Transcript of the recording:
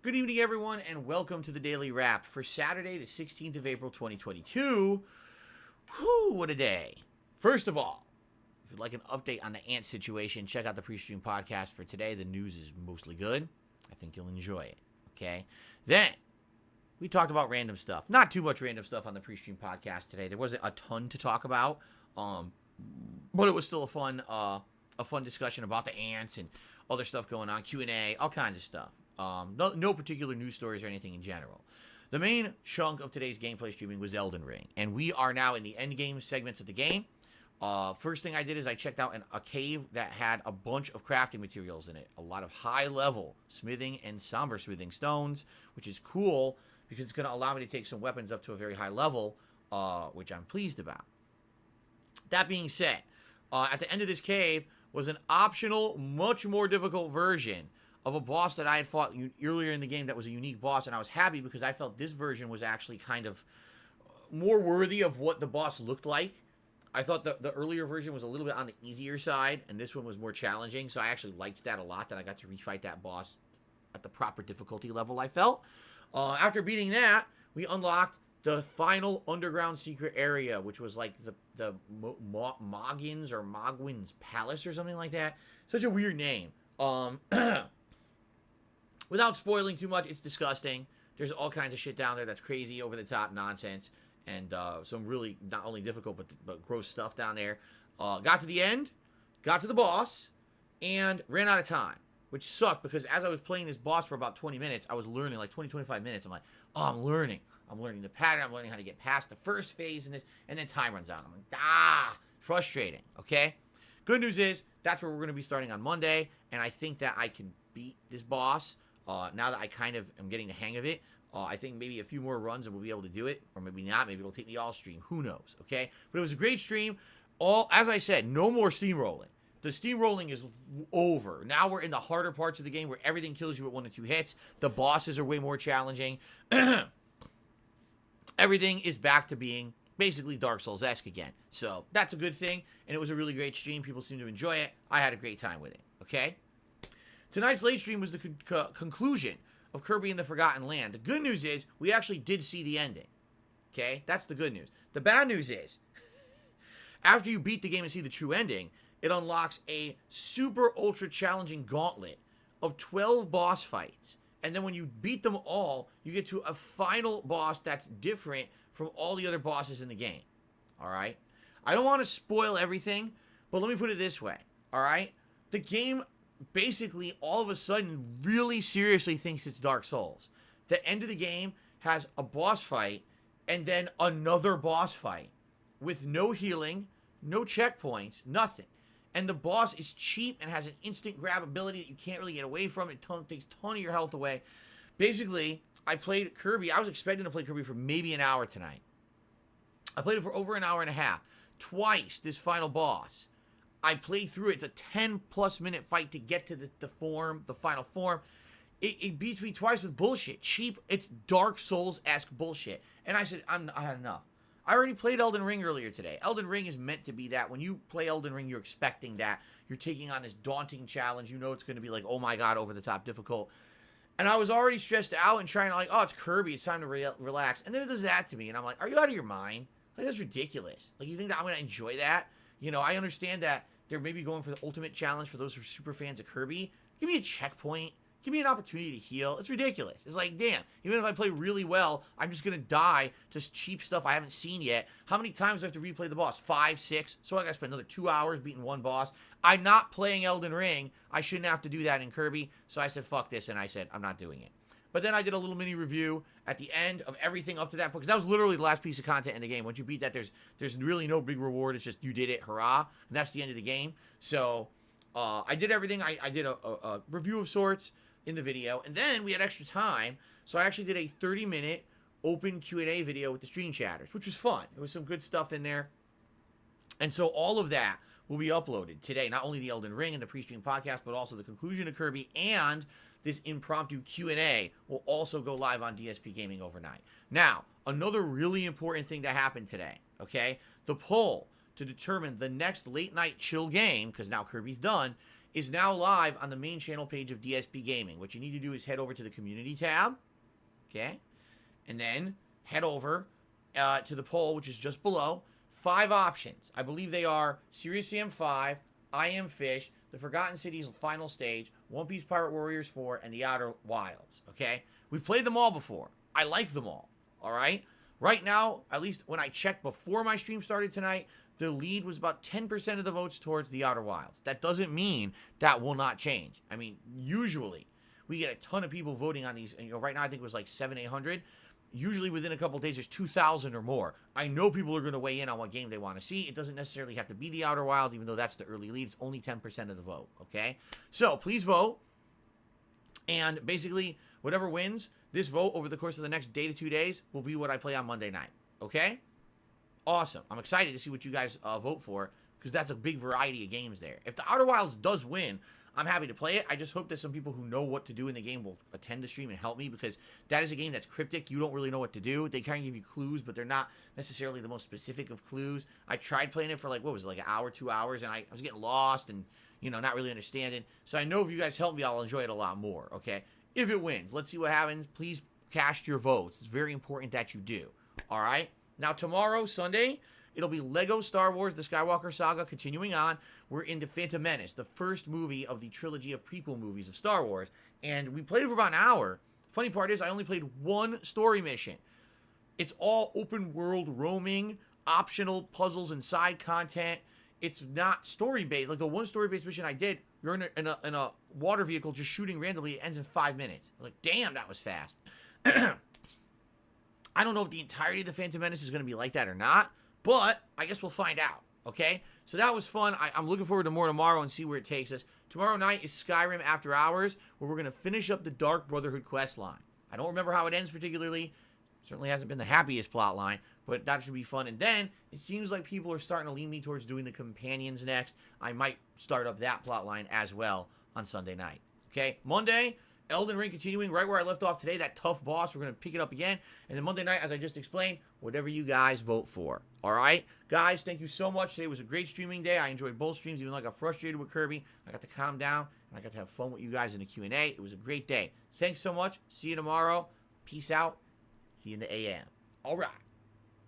Good evening, everyone, and welcome to the Daily Wrap for Saturday, the 16th of April, 2022. Whew, what a day. First of all, if you'd like an update on the ant situation, check out the pre-stream podcast for today. The news is mostly good. I think you'll enjoy it, okay? Then, we talked about random stuff. Not too much random stuff on the pre-stream podcast today. There wasn't a ton to talk about, but it was still a fun discussion about the ants and other stuff going on, Q&A, all kinds of stuff. No particular news stories or anything in general. The main chunk of today's gameplay streaming was Elden Ring, and we are now in the end game segments of the game. First thing I did is I checked out a cave that had a bunch of crafting materials in it. A lot of high-level smithing and somber smithing stones, which is cool because it's going to allow me to take some weapons up to a very high level, which I'm pleased about. That being said, at the end of this cave was an optional, much more difficult version of a boss that I had fought earlier in the game that was a unique boss, and I was happy because I felt this version was actually kind of more worthy of what the boss looked like. I thought the earlier version was a little bit on the easier side, and this one was more challenging, so I actually liked that a lot, that I got to refight that boss at the proper difficulty level, I felt. After beating that, we unlocked the final underground secret area, which was like the Moggins or Mogwin's Palace or something like that. Such a weird name. Without spoiling too much, it's disgusting. There's all kinds of shit down there that's crazy, over-the-top nonsense, and some really not only difficult but gross stuff down there. Got to the end, got to the boss, and ran out of time, which sucked because as I was playing this boss for about 20 minutes, I was learning, like 20-25 minutes. I'm like, oh, I'm learning the pattern. I'm learning how to get past the first phase in this, and then time runs out. I'm like, frustrating, okay? Good news is that's where we're going to be starting on Monday, and I think that I can beat this boss. Now that I kind of am getting the hang of it, I think maybe a few more runs and we'll be able to do it, or maybe not. Maybe it'll take me all stream. Who knows? Okay, but it was a great stream. As I said, no more steamrolling. The steamrolling is over. Now we're in the harder parts of the game where everything kills you at 1 to 2 hits. The bosses are way more challenging. Everything is back to being basically Dark Souls-esque again. So that's a good thing, and it was a really great stream. People seem to enjoy it. I had a great time with it. Okay. Tonight's late stream was the conclusion of Kirby and the Forgotten Land. The good news is we actually did see the ending. Okay? That's the good news. The bad news is after you beat the game and see the true ending, it unlocks a super ultra challenging gauntlet of 12 boss fights. And then when you beat them all, you get to a final boss that's different from all the other bosses in the game. All right? I don't want to spoil everything, but let me put it this way. All right? The game basically all of a sudden really seriously thinks it's Dark Souls. The end of the game has a boss fight and then another boss fight with no healing, no checkpoints, nothing. And the boss is cheap and has an instant grab ability that you can't really get away from. It takes a ton of your health away. Basically, I played Kirby. I was expecting to play Kirby for maybe an hour tonight. I played it for over an hour and a half. Twice this final boss. I played through it. It's a 10-plus minute fight to get to the final form. It beats me twice with bullshit. Cheap. It's Dark Souls-esque bullshit. And I said, I had enough. I already played Elden Ring earlier today. Elden Ring is meant to be that. When you play Elden Ring, you're expecting that. You're taking on this daunting challenge. You know it's going to be like, oh my god, over-the-top difficult. And I was already stressed out and trying to like, oh, it's Kirby. It's time to relax. And then it does that to me. And I'm like, are you out of your mind? Like, that's ridiculous. Like, you think that I'm going to enjoy that? You know, I understand that they're maybe going for the ultimate challenge for those who are super fans of Kirby. Give me a checkpoint. Give me an opportunity to heal. It's ridiculous. It's like, damn, even if I play really well, I'm just going to die to cheap stuff I haven't seen yet. How many times do I have to replay the boss? 5, 6? So I got to spend another 2 hours beating one boss. I'm not playing Elden Ring. I shouldn't have to do that in Kirby. So I said, fuck this, and I said, I'm not doing it. But then I did a little mini review at the end of everything up to that point, because that was literally the last piece of content in the game. Once you beat that, there's really no big reward. It's just you did it, hurrah, and that's the end of the game. So I did everything. I did a review of sorts in the video, and then we had extra time, so I actually did a 30-minute open Q&A video with the stream chatters, which was fun. There was some good stuff in there, and so all of that will be uploaded today. Not only the Elden Ring and the pre-stream podcast, but also the conclusion of Kirby and this impromptu Q&A will also go live on DSPGaming overnight. Now, another really important thing that happened today, okay? The poll to determine the next late night chill game, because now Kirby's done, is now live on the main channel page of DSPGaming. What you need to do is head over to the community tab, okay? And then head over to the poll, which is just below. 5 options. I believe they are Serious Sam 5, I Am Fish, The Forgotten Cities Final Stage, One Piece Pirate Warriors 4, and The Outer Wilds, okay? We've played them all before. I like them all, all right? Right now, at least when I checked before my stream started tonight, the lead was about 10% of the votes towards The Outer Wilds. That doesn't mean that will not change. I mean, usually we get a ton of people voting on these. And, you know, right now I think it was like 800. Usually within a couple of days, there's 2,000 or more. I know people are going to weigh in on what game they want to see. It doesn't necessarily have to be The Outer Wilds, even though that's the early lead. It's only 10% of the vote, okay? So please vote. And basically, whatever wins, this vote over the course of the next day to 2 days will be what I play on Monday night, okay? Awesome. I'm excited to see what you guys vote for, because that's a big variety of games there. If The Outer Wilds does win, I'm happy to play it. I just hope that some people who know what to do in the game will attend the stream and help me, because that is a game that's cryptic. You don't really know what to do. They kind of give you clues, but they're not necessarily the most specific of clues. I tried playing it for like, what was it, like an hour, 2 hours, and I was getting lost and, you know, not really understanding. So I know if you guys help me, I'll enjoy it a lot more, okay? If it wins, let's see what happens. Please cast your votes. It's very important that you do, all right? Now, tomorrow, Sunday, it'll be Lego Star Wars, The Skywalker Saga, continuing on. We're in The Phantom Menace, the first movie of the trilogy of prequel movies of Star Wars. And we played it for about an hour. Funny part is, I only played one story mission. It's all open world roaming, optional puzzles and side content. It's not story-based. Like the one story-based mission I did, you're in a water vehicle just shooting randomly. It ends in 5 minutes. I was like, damn, that was fast. I don't know if the entirety of The Phantom Menace is going to be like that or not, but I guess we'll find out, okay? So that was fun. I'm looking forward to more tomorrow and see where it takes us. Tomorrow night is Skyrim After Hours, where we're going to finish up the Dark Brotherhood quest line. I don't remember how it ends particularly. Certainly hasn't been the happiest plot line, but that should be fun. And then it seems like people are starting to lean me towards doing the companions next. I might start up that plot line as well on Sunday night, okay? Monday, Elden Ring continuing right where I left off today, that tough boss. We're going to pick it up again. And then Monday night, as I just explained, whatever you guys vote for. All right? Guys, thank you so much. Today was a great streaming day. I enjoyed both streams, even though I got frustrated with Kirby. I got to calm down, and I got to have fun with you guys in the Q&A. It was a great day. Thanks so much. See you tomorrow. Peace out. See you in the AM. All right.